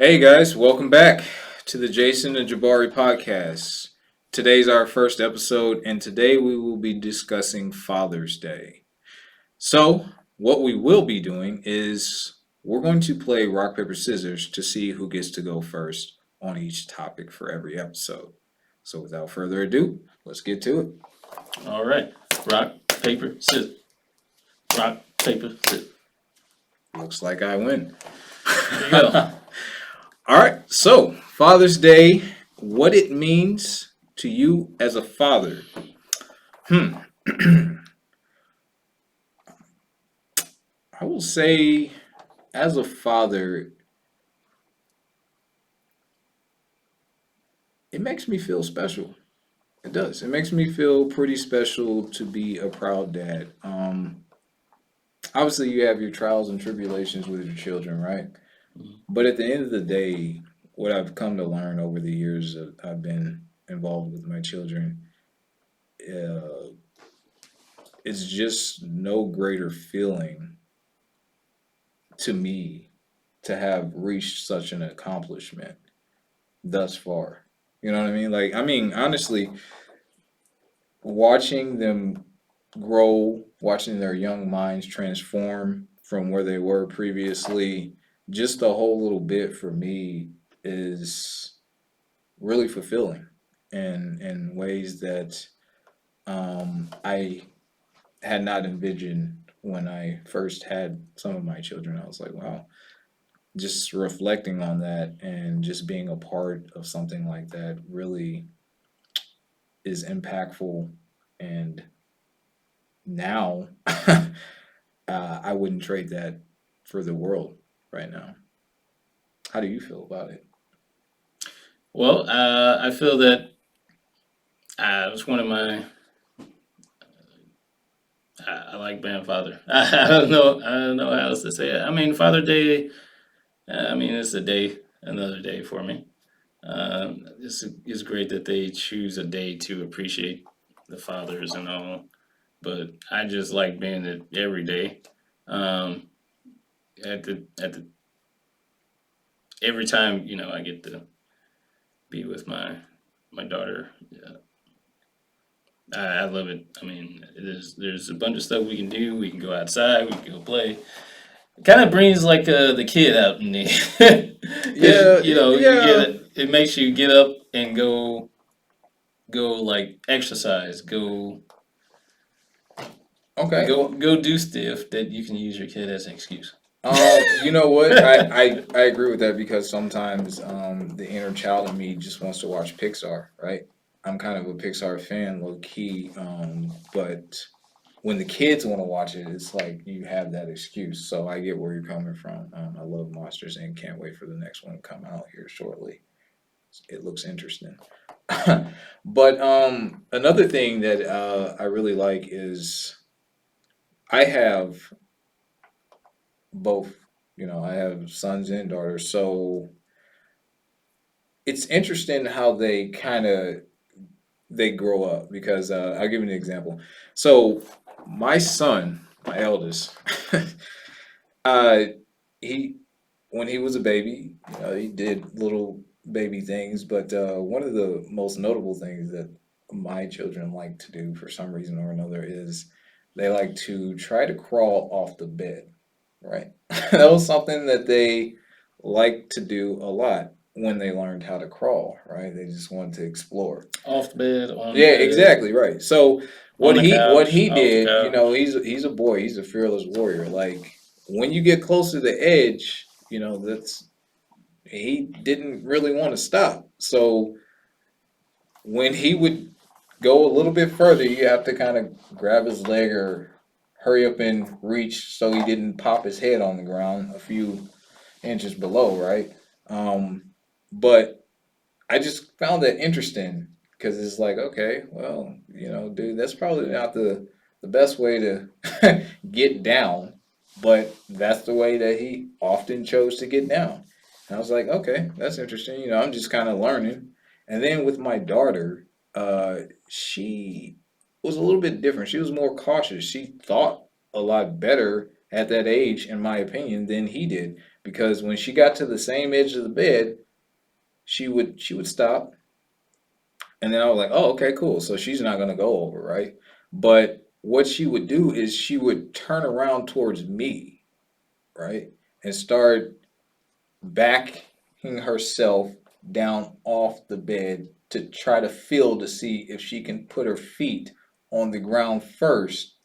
Hey guys, welcome back to the Jason and Jabari podcast. Today's our first episode, and today we will be discussing Father's Day. So, what we will be doing is we're going to play rock, paper, scissors to see who gets to go first on each topic for every episode. So, without further ado, let's get to it. All right. Rock, paper, scissors. Rock, paper, scissors. Looks like I win. There you go. All right, so Father's Day, what it means to you as a father. Hmm. I will say, as a father, it makes me feel special. It does. It makes me feel pretty special to be a proud dad. Obviously, you have your trials and tribulations with your children, right? But at the end of the day, what I've come to learn over the years that I've been involved with my children, uh, it's just no greater feeling to me to have reached such an accomplishment thus far. You know what I mean? Honestly, watching them grow, watching their young minds transform from where they were previously, just a whole little bit for me is really fulfilling in ways that I had not envisioned when I first had some of my children. I was like, wow, just reflecting on that and just being a part of something like that really is impactful. And now I wouldn't trade that for the world right now. How do you feel about it? Well, I feel that it's one of my. I like being a father. I don't know. I don't know how else to say it. I mean, Father Day. I mean, it's a day, another day for me. It's great that they choose a day to appreciate the fathers and all. But I just like being it every day. Um, at the every time I get to be with my daughter. Yeah, I love it. I mean, there's a bunch of stuff we can do. We can go outside. We can go play. It kind of brings like the kid out in me, because Yeah, you get yeah. it makes you get up and go like exercise. Okay. Go do stuff that you can use your kid as an excuse. You know what? I agree with that because sometimes the inner child in me just wants to watch Pixar, right? I'm kind of a Pixar fan, low key. But when the kids want to watch it, it's like you have that excuse. So I get where you're coming from. I love Monsters and can't wait for the next one to come out here shortly. It looks interesting. But another thing that I really like is I have both. You know, I have sons and daughters, so it's interesting how they grow up because I'll give you an example. So my son, my eldest, uh, he when he was a baby, he did little baby things, but one of the most notable things that my children like to do for some reason or another is they like to try to crawl off the bed, right? That was something that they liked to do a lot when they learned how to crawl, right? They just wanted to explore. Off the bed, on the Yeah, bed, exactly right. So on the what couch, he off the did, couch. he's a boy, he's a fearless warrior. Like when you get close to the edge, that's he didn't really want to stop. So when he would go a little bit further, you have to kind of grab his leg or hurry up and reach so he didn't pop his head on the ground a few inches below, right? Um, but I just found that interesting because it's like, okay, well, dude, that's probably not the best way to get down, but that's the way that he often chose to get down. And I was like, okay, that's interesting. I'm just kind of learning. And then with my daughter, she was a little bit different. She was more cautious. She thought a lot better at that age, in my opinion, than he did because when she got to the same edge of the bed, she would stop, and then I was like, oh, okay, cool. So she's not gonna go over, right? But what she would do is she would turn around towards me, right, and start backing herself down off the bed to try to feel to see if she can put her feet on the ground first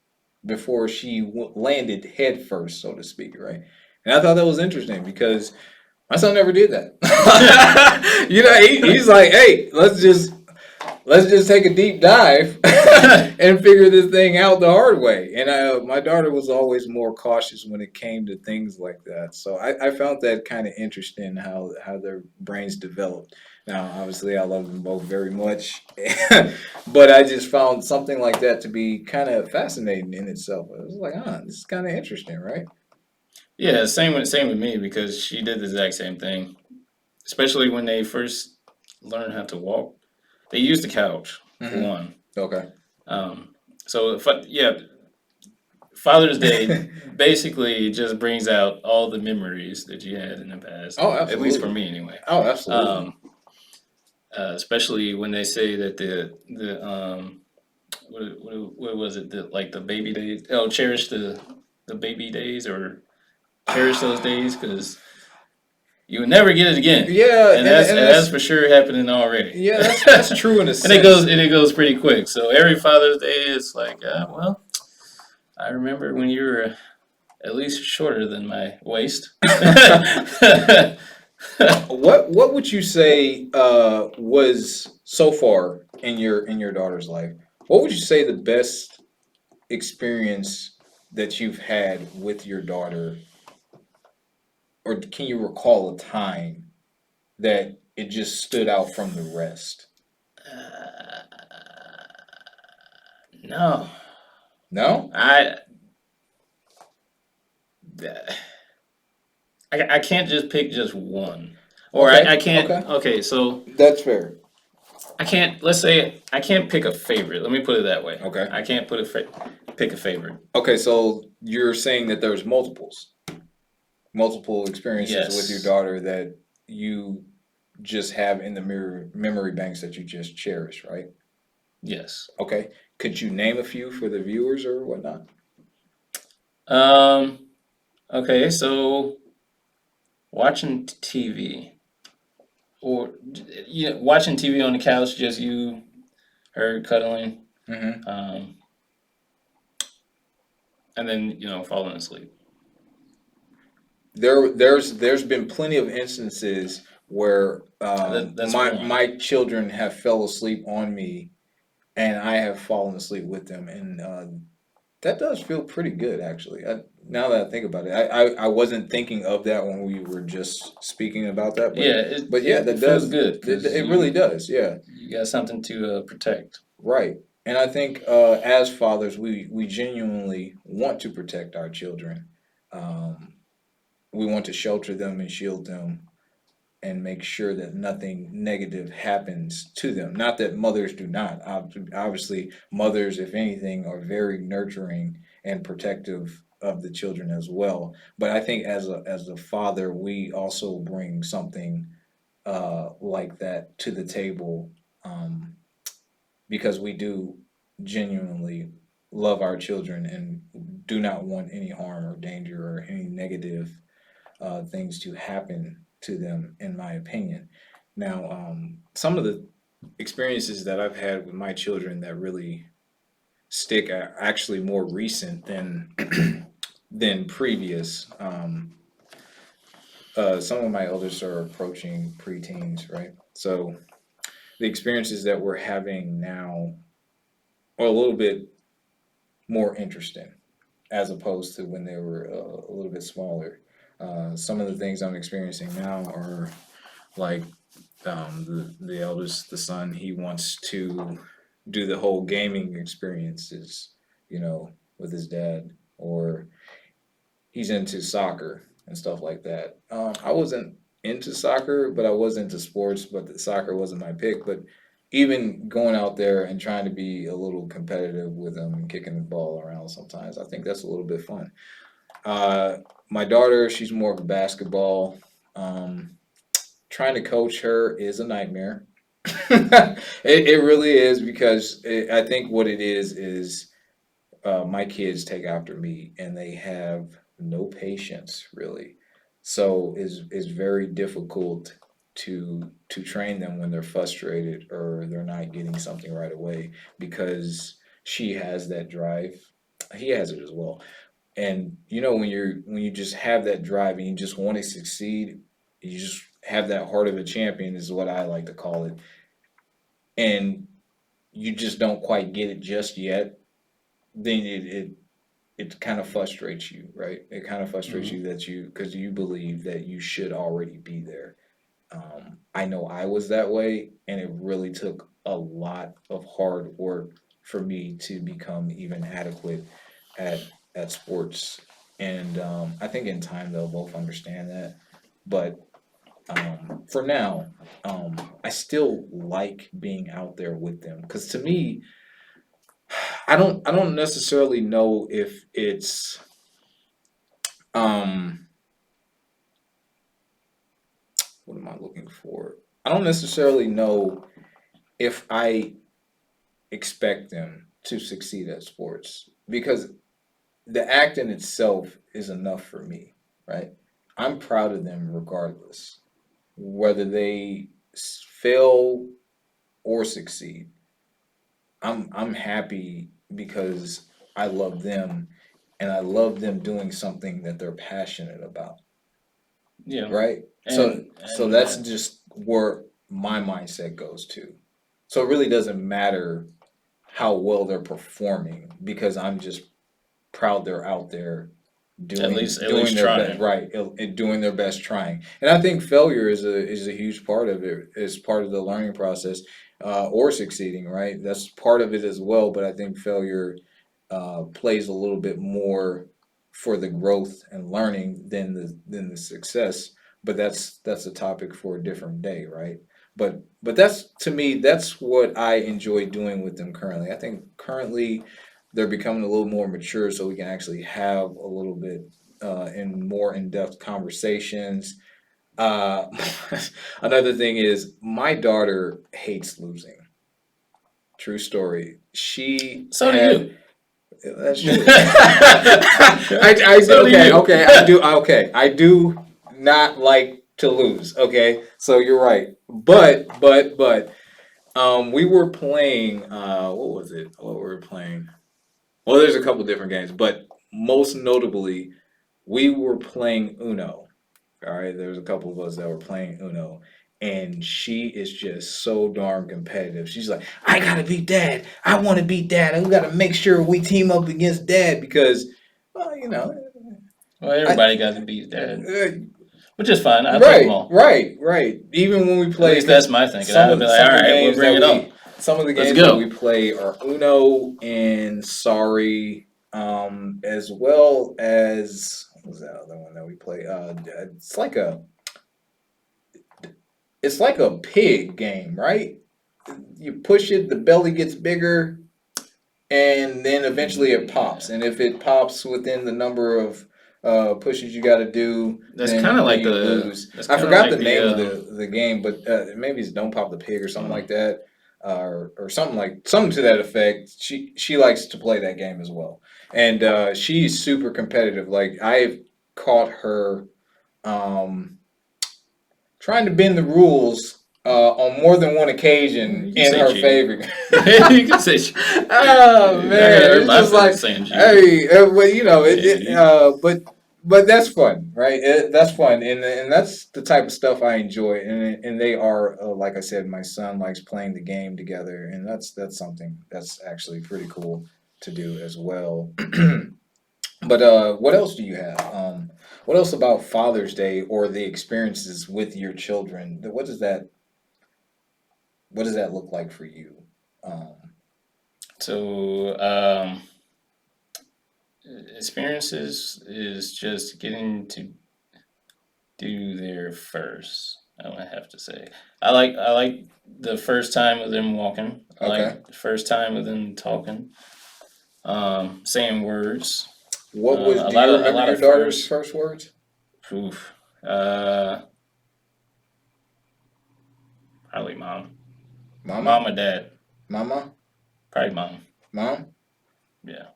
before she landed head first, so to speak, right? And I thought that was interesting because my son never did that. He's like, hey, let's just take a deep dive and figure this thing out the hard way. And my daughter was always more cautious when it came to things like that. So I found that kind of interesting how their brains developed. Now, obviously, I love them both very much, but I just found something like that to be kind of fascinating in itself. I was like, this is kind of interesting, right? Yeah, same with me because she did the exact same thing. Especially when they first learned how to walk, they used the couch for Mm-hmm. one. Okay. Um, so yeah, Father's Day basically just brings out all the memories that you had in the past, Oh, at least for absolutely. me anyway. Oh, absolutely. Um, Especially when they say that the what was it, like the baby days? Oh, cherish the baby days, or cherish those days because you would never get it again, Yeah, and and that's and and that's that's for sure happening already. yeah, that's true in a And it goes sense. and it goes pretty quick. So every Father's Day is like, well, I remember when you were at least shorter than my waist. What would you say was so far in your daughter's life? What would you say the best experience that you've had with your daughter, or can you recall a time that it just stood out from the rest? No, No? I, I can't just pick just one, or I Okay, can't. okay. Okay, so That's fair. I can't. Let's say I can't pick a favorite. Let me put it that way. Okay. I can't pick a favorite. Okay, so you're saying that there's multiple experiences with your Yes, daughter that you just have in the memory banks that you just cherish, right? yes. Okay. Could you name a few for the viewers or whatnot? Um. Okay, so watching TV, or watching TV on the couch, just you, her cuddling, Hmm. um, and then falling asleep. There's been plenty of instances where That's my one. my children have fell asleep on me, and I have fallen asleep with them, and that does feel pretty good, actually. Now that I think about it, I wasn't thinking of that when we were just speaking about that, Yeah, but yeah, it that feels does good it, because it really does, yeah, you got something to protect. right. And I think as fathers, we genuinely want to protect our children. Um, we want to shelter them and shield them and make sure that nothing negative happens to them. Not that mothers do not. Obviously, mothers, if anything, are very nurturing and protective of the children as well. But I think as a father, we also bring something like that to the table, um, because we do genuinely love our children and do not want any harm or danger or any negative things to happen to them, in my opinion. Now, some of the experiences that I've had with my children that really stick are actually more recent than than previous. Some of my eldest are approaching preteens, right? So the experiences that we're having now are a little bit more interesting as opposed to when they were a little bit smaller. Some of the things I'm experiencing now are like the eldest, the son, he wants to do the whole gaming experiences, with his dad, or he's into soccer and stuff like that. I wasn't into soccer, but I was into sports, but the soccer wasn't my pick. But even going out there and trying to be a little competitive with him and kicking the ball around sometimes, I think that's a little bit fun. Uh, my daughter, she's more of a basketball. Um, Trying to coach her is a nightmare. It really is because I think what it is my kids take after me and they have no patience really. So it's very difficult to train them when they're frustrated or they're not getting something right away because she has that drive. He has it as well. And when you just have that drive and you just want to succeed, you just have that heart of a champion is what I like to call it. And you just don't quite get it just yet, then it kind of frustrates you, right? It kind of frustrates Hmm. you that because you believe that you should already be there. I know I was that way, and it really took a lot of hard work for me to become even adequate at sports. And I think in time they'll both understand that. But for now, I still like being out there with them because to me, I don't necessarily know if it's um what am I looking for? I don't necessarily know if I expect them to succeed at sports because the act in itself is enough for me, right? I'm proud of them regardless, whether they fail or succeed. I'm happy because I love them and I love them doing something that they're passionate about, Yeah, right? So and that's just where my mindset goes to. So it really doesn't matter how well they're performing because I'm just proud they're out there at doing least their best, trying. right, and doing their best trying. And I think failure is a huge part of it. It's part of the learning process, or succeeding, right? That's part of it as well. But I think failure plays a little bit more for the growth and learning than the success. But that's a topic for a different day, right? But that's to me that's what I enjoy doing with them currently. I think currently they're becoming a little more mature, so we can actually have a little bit in more in depth conversations. Uh, Another thing is my daughter hates losing. True story. She So do had you. that's true. I do So do okay, you. okay, I do not like to lose. Okay, so you're right. But we were playing. What was it? What were we playing? Well, there's a couple different games, but most notably, we were playing Uno. All right, there was a couple of us that were playing Uno, and she is just so darn competitive. She's like, "I gotta beat Dad. I want to beat Dad, and we gotta make sure we team up against Dad because, well, Well, I." everybody got to beat dad, Uh, which is fine. I'll take them right, all. right, right. Even when we At play, least that's because my thinking. I'll be like, all right, we'll bring it on. Let's games that we go. play are Uno and Sorry, as well as what was that other one that we play? It's like a pig game, right? You push it, the belly gets bigger, and then eventually it pops. Yeah. And if it pops within the number of pushes you got to do, That's kind of then like you lose. that's I kind of forgot like the name of the the game, but maybe it's Don't Pop the Pig or something uh, like that, or something to that effect. She likes to play that game as well, and she's super competitive. Like I've caught her. Um, Trying to bend the rules on more than one occasion you can in say her cheating. favor. You can say Oh you're not gonna man, hurt it's my just like, feelings saying cheating. hey, well, Yeah, but that's fun, right? That's fun, and that's the type of stuff I enjoy, and they are like I said, my son likes playing the game together, and that's something that's actually pretty cool to do as well. But what else do you have? What else about Father's Day or the experiences with your children? What does that look like for you? Um, so experiences is just getting to do there first. I would have to say. I like the first time of them walking. I okay. like the first time of them talking, saying words. What was? A Do lot you of a remember lot your of daughter's first. first words? Oof. Probably mom, Mama, mom or dad. mama, Probably mom. mom. Yeah.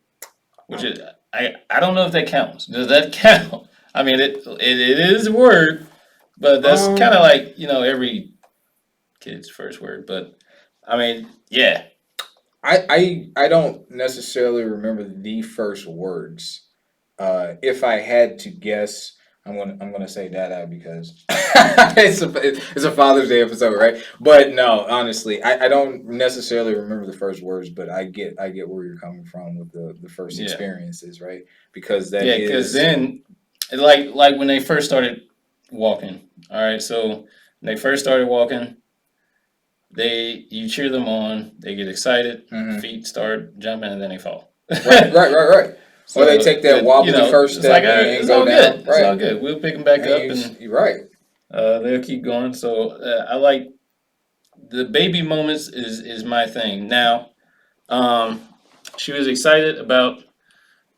Which is I don't know if that counts. Does that count? I mean, it is a word, but that's kind of Um, like every kid's first word. But I mean, yeah, I don't necessarily remember the first words. If I had to guess, I'm gonna say Dada because it's a Father's Day episode, right? But no, honestly, I don't necessarily remember the first words, but I get where you're coming from with the first yeah, experiences, right? Because that yeah. Because is then, like when they first started walking. All right, so when they first started walking, you cheer them on, they get excited, mhm. feet start jumping, and then they fall. Right, right, right, right. Or they So, take that but wobbly first it's like, step all right, and it's go all down, good. It's all right? good. We'll pick them back And up, and you're right. they'll keep going. So I like the baby moments is my thing. Now, um, she was excited about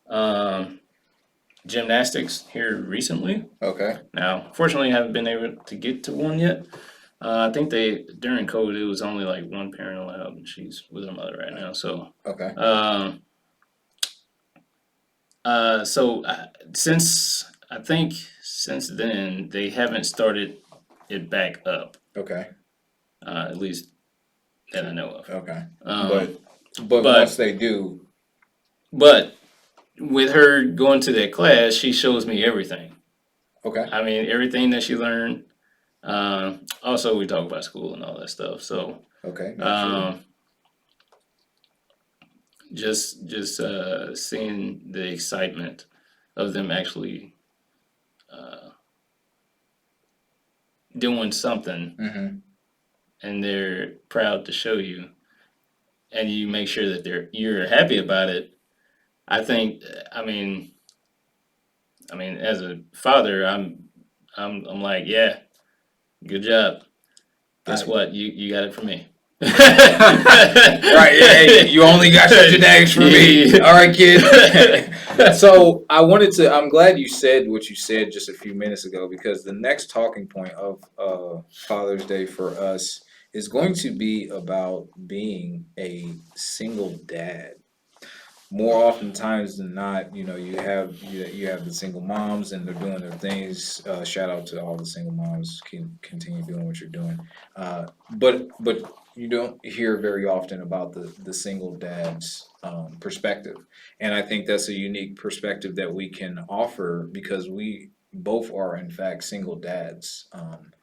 um, gymnastics here recently. Okay, Now, fortunately, I haven't been able to get to one yet. I think during COVID it was only like one parent allowed, and she's with her mother right now. So, okay, um, so since I think since then they haven't started it back up, okay, at least that I know of. okay. Um, But once but they do, but with her going to that class, she shows me everything. okay, I mean, everything that she learned. Also, we talk about school and all that stuff. So, okay, naturally. um, just seeing the excitement of them actually uh, doing something, Mm-hmm. and they're proud to show you, and you make sure that you're happy about it. I think. I mean, as a father, I'm like, yeah, good job. Guess I what? You got it from me. right. Hey, you only got such an eggs for me. All right, kid. So I wanted to. I'm glad you said what you said just a few minutes ago because the next talking point of Father's Day for us is going to be about being a single dad. More oftentimes than not, you have the single moms and they're doing their things. Shout out to all the single moms. Can continue doing what you're doing. But you don't hear very often about the single dad's perspective, and I think that's a unique perspective that we can offer because we both are in fact single dads.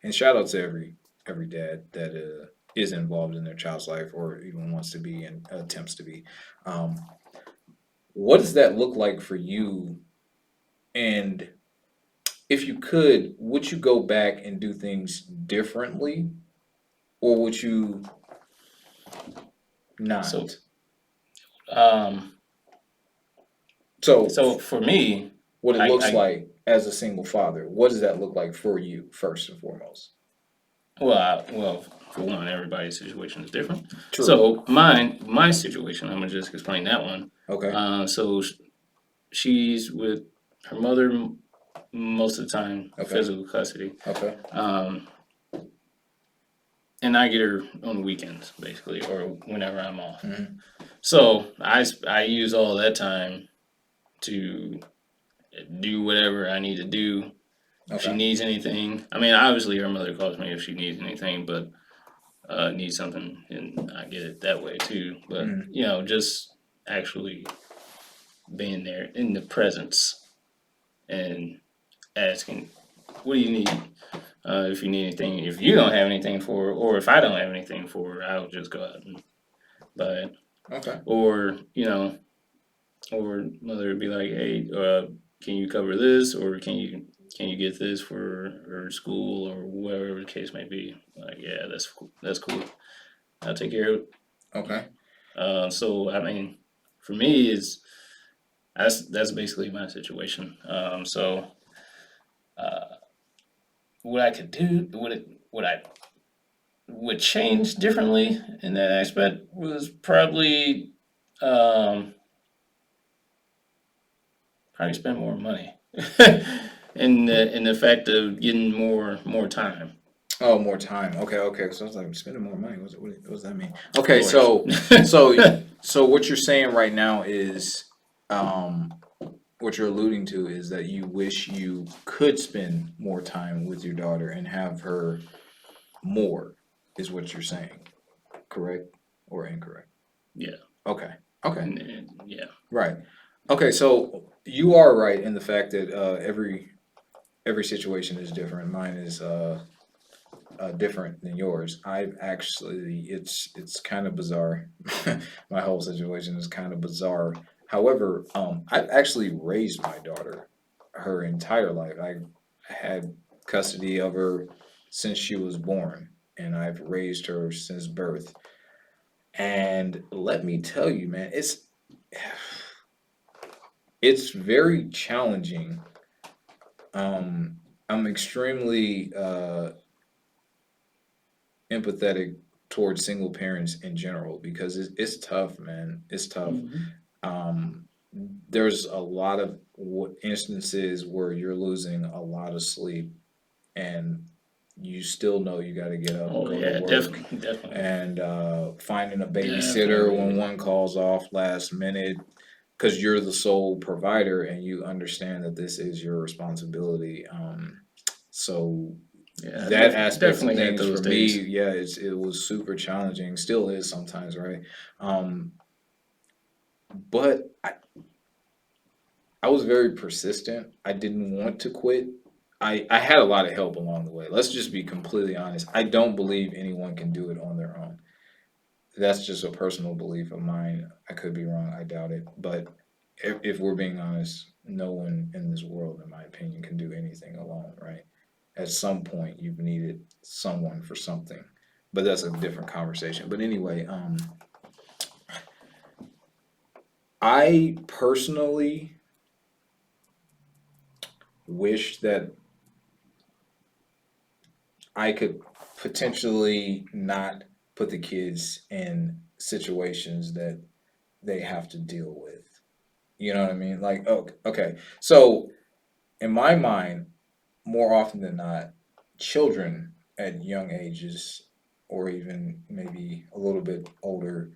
And shout out to every dad that is involved in their child's life or even wants to be and attempts to be. Um, what does that look like for you? And if you could, would you go back and do things differently, or would you So, not? um, So, so for me, what it looks I like as a single father, what does that look like for you, first and foremost? well, for one, everybody's situation is different. True. So my situation, I'm gonna just explain that one. Okay. So she's with her mother most of the time, Okay. physical custody, Okay. um, and I get her on the weekends basically, or whenever I'm off. Hmm. So I use all that time to do whatever I need to do. If she Okay. needs anything, I mean, obviously her mother calls me if she needs anything, but need something, and I get it that way too. But Hmm. just actually being there in the presence and asking, "What do you need?" If you need anything, if you don't have anything for her, or if I don't have anything for her, I'll just go out and buy it. Okay. Or or mother would be like, "Hey, can you cover this, or can you get this for her school, or whatever the case may be?" Like, yeah, that's cool. I'll take care of it. Okay. So I mean, for me, that's basically my situation. So uh, what I could do, what I would change differently in that aspect was probably um, how do you spend more money? In the fact of getting more time, Oh, more time. Okay, okay. So I was like, spending more money. What does that mean? of Okay, course. so what you're saying right now is, um, what you're alluding to is that you wish you could spend more time with your daughter and have her more, is what you're saying. Correct or incorrect? Yeah, Okay. Okay. yeah. Right. Okay, so you are right in the fact that every situation is different. Mine is different than yours. I've actually, it's kind of bizarre. My whole situation is kind of bizarre. However, I've actually raised my daughter her entire life. I had custody of her since she was born, and I've raised her since birth. And let me tell you, man, it's very challenging. I'm extremely empathetic towards single parents in general because it's tough, man. It's tough. Hmm. Um, there's a lot of instances where you're losing a lot of sleep, and you still know you got to get up, Oh go to yeah, work, definitely, definitely, and finding a babysitter when definitely. one calls off last minute because you're the sole provider and you understand that this is your responsibility. So Yeah, I that aspect of definitely had things for those me, days. yeah, it was super challenging. Still is sometimes, right? Um, but I was very persistent. I didn't want to quit. I had a lot of help along the way. Let's just be completely honest. I don't believe anyone can do it on their own. That's just a personal belief of mine. I could be wrong. I doubt it. But if we're being honest, no one in this world, in my opinion, can do anything alone, right? At some point, you've needed someone for something. But that's a different conversation. But anyway, I personally wish that I could potentially not put the kids in situations that they have to deal with. You know what I mean? Like, oh, okay. So, in my mind, more often than not, children at young ages, or even maybe a little bit older,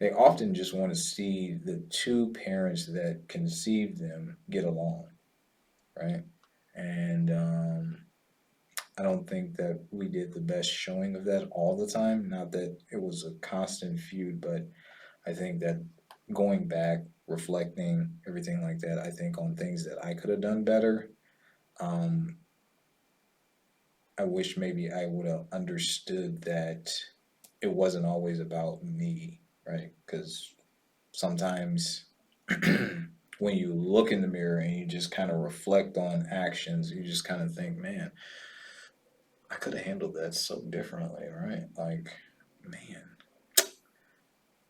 they often just want to see the two parents that conceived them get along, right? And I don't think that we did the best showing of that all the time. Not that it was a constant feud, but I think that going back, reflecting, everything like that, I think on things that I could have done better. Um, I wish maybe I would have understood that it wasn't always about me, right? Because sometimes when you look in the mirror and you just kind of reflect on actions, you just kind of think, man, I could have handled that so differently, right? Like, man,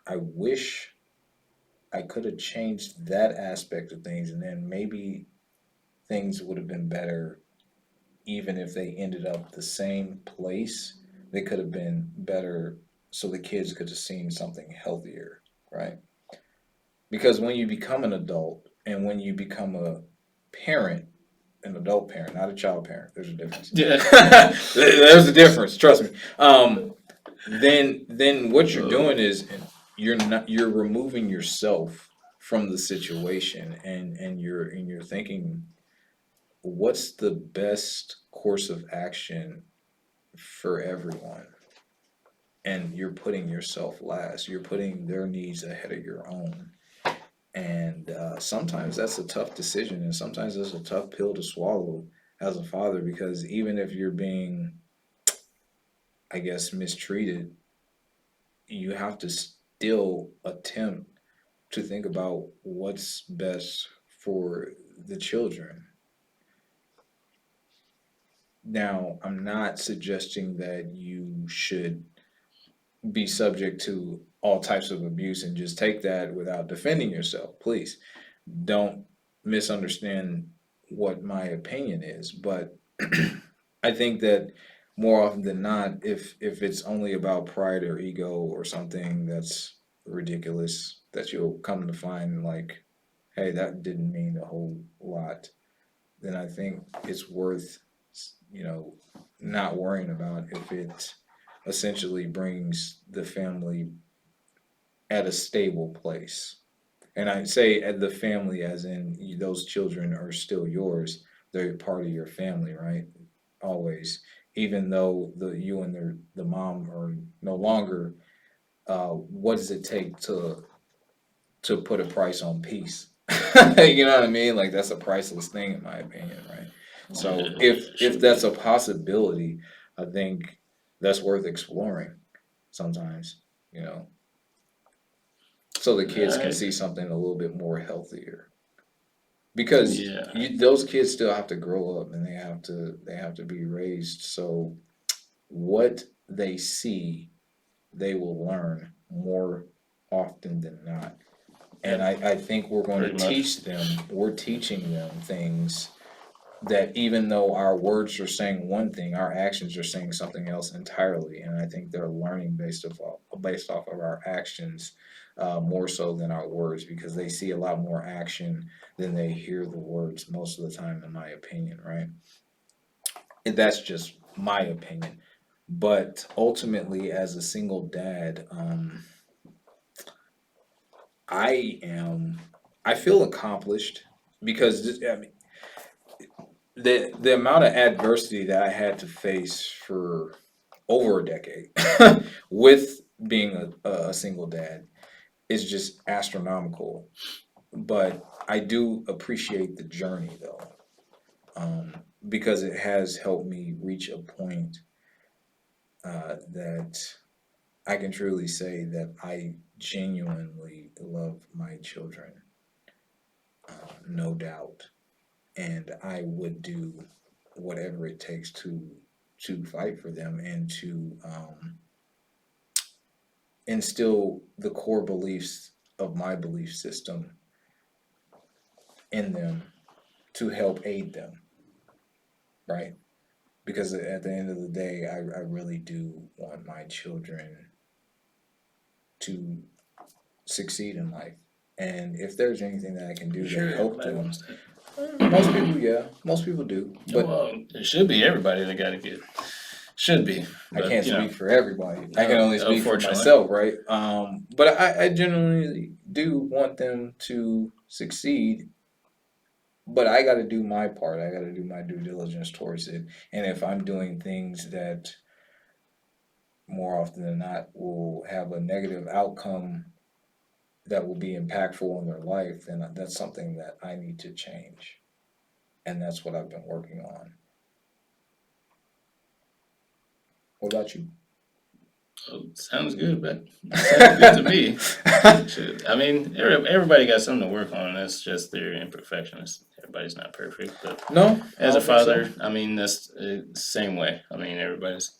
I wish I could have changed that aspect of things, and then maybe things would have been better, even if they ended up the same place. They could have been better, so the kids could have seen something healthier, right? Because when you become an adult and when you become a parent, an adult parent, not a child parent, there's a difference. Yeah. There's a difference, trust me. Then what you're Oh, doing is you're removing yourself from the situation, and you're thinking, what's the best course of action for everyone? And you're putting yourself last. You're putting their needs ahead of your own. And sometimes that's a tough decision, and sometimes it's a tough pill to swallow as a father, because even if you're being, I guess, mistreated, you have to still attempt to think about what's best for the children. Now, I'm not suggesting that you should be subject to all types of abuse and just take that without defending yourself. Please don't misunderstand what my opinion is, but I think that more often than not, if it's only about pride or ego or something that's ridiculous, that you'll come to find, like, hey, that didn't mean a whole lot, then I think it's worth, you know, not worrying about if it essentially brings the family at a stable place. And I say at the family as in those children are still yours. They're part of your family, right? Always. Even though you and the mom are no longer, what does it take to put a price on peace? You know what I mean? Like that's a priceless thing in my opinion, right? So Yeah, if it if should be. that's a possibility, I think that's worth exploring sometimes, you know, so the kids can Alright. see something a little bit more healthier. Because Yeah. those kids still have to grow up and they have to be raised. So what they see, they will learn more often than not. And Yep. I think we're going to Pretty much. teach them, we're teaching them things that even though our words are saying one thing, our actions are saying something else entirely. And I think they're learning based off of our actions, more so than our words, because they see a lot more action than they hear the words most of the time, in my opinion, right? And that's just my opinion. But ultimately, as a single dad, I am, I feel accomplished because I mean, the amount of adversity that I had to face for over a decade with being a single dad is just astronomical. But I do appreciate the journey though, because it has helped me reach a point that I can truly say that I genuinely love my children, no doubt, and I would do whatever it takes to fight for them and to instill the core beliefs of my belief system in them to help aid them, right? Because at the end of the day, I really do want my children to succeed in life. And if there's anything that I can I'm do to sure help everybody them, wants that. most people, yeah, most people do. But Well, it should be everybody that got a kid. Should be, I can't but speak for everybody. I can no, only speak for unfortunately. myself, right? But I genuinely do want them to succeed, but I got to do my part. I got to do my due diligence towards it. And if I'm doing things that more often than not will have a negative outcome that will be impactful in their life, then that's something that I need to change. And that's what I've been working on. What about you? Oh, sounds good, but sounds good to me. Should. I mean, everybody got something to work on. That's just their imperfections. Everybody's not perfect, but No, I as a don't think so. father, I mean, that's the same way. I mean, everybody's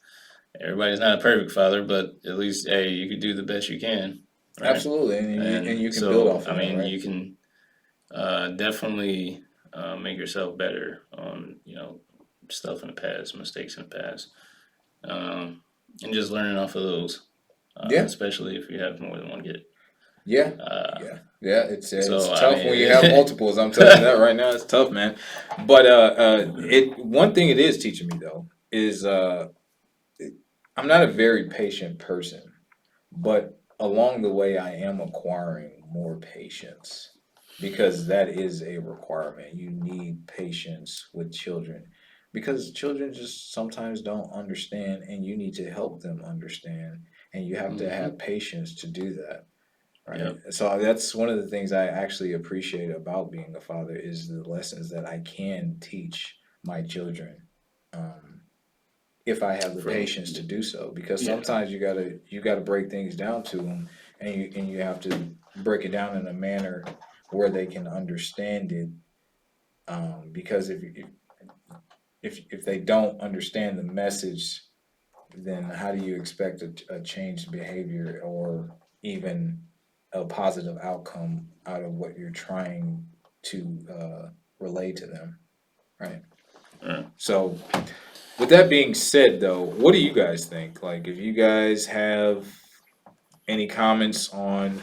not a perfect father, but at least hey, you could do the best you can, right? Absolutely, and And you can build so, off I of that, mean, right? you can definitely make yourself better on stuff in the past, mistakes in the past, um, and just learning off of those, Yeah, especially if you have more than one kid. yeah, Uh, yeah, yeah. It's so I tough when you mean, have multiples. I'm telling you that right now. It's tough, man. But it one thing it is teaching me though is I'm not a very patient person, but along the way, I am acquiring more patience because that is a requirement. You need patience with children because children just sometimes don't understand, and you need to help them understand, and you have to have mhm, patience to do that. Right. yep, So that's one of the things I actually appreciate about being a father is the lessons that I can teach my children. Um, if I have the from patience to do so, because yeah, sometimes you gotta break things down to them, and you have to break it down in a manner where they can understand it. Because if they don't understand the message, then how do you expect a changed behavior or even a positive outcome out of what you're trying to relay to them, right? uh, So with that being said, though, what do you guys think? Like, if you guys have any comments on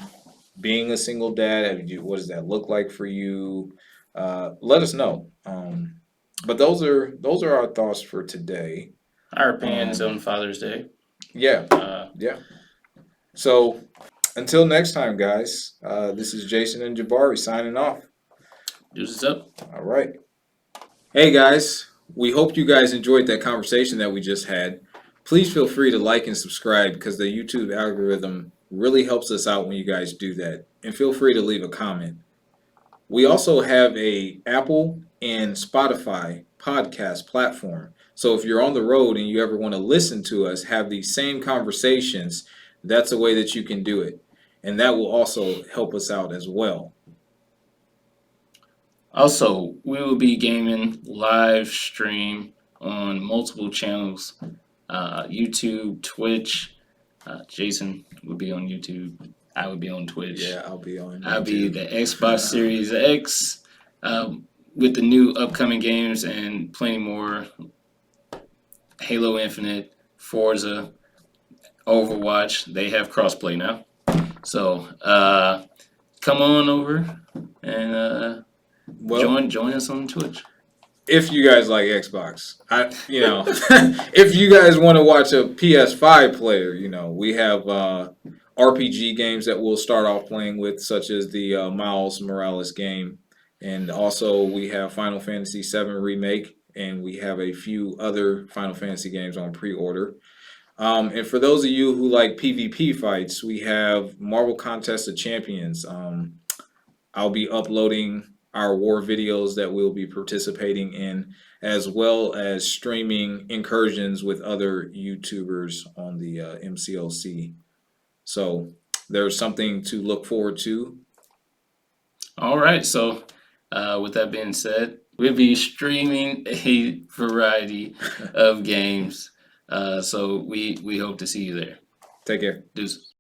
being a single dad? What does that look like for you? Let us know. But those are our thoughts for today. Our opinions Um, on Father's Day. yeah, Uh, yeah. So until next time, guys. This is Jason and Jabari signing off. Deuces up. All right. Hey guys, we hope you guys enjoyed that conversation that we just had. Please feel free to like and subscribe because the YouTube algorithm really helps us out when you guys do that. And feel free to leave a comment. We also have a Apple and Spotify podcast platform. So if you're on the road and you ever want to listen to us have these same conversations, that's a way that you can do it. And that will also help us out as well. Also, we will be gaming live stream on multiple channels, YouTube, Twitch. Jason would be on YouTube. I would be on Twitch. Yeah, I'll be on I'll be YouTube. the Xbox Series X with the new upcoming games and plenty more. Halo Infinite, Forza, Overwatch. They have crossplay now. So come on over and Well, join us on Twitch. if you guys like Xbox, if you guys want to watch a PS5 player, we have RPG games that we'll start off playing with, such as the Miles Morales game, and also we have Final Fantasy VII Remake, and we have a few other Final Fantasy games on pre-order. And for those of you who like PvP fights, we have Marvel Contest of Champions. I'll be uploading our war videos that we'll be participating in, as well as streaming incursions with other YouTubers on the MCLC. So there's something to look forward to. All right. So with that being said, we'll be streaming a variety of games. So we hope to see you there. Take care. Deuces.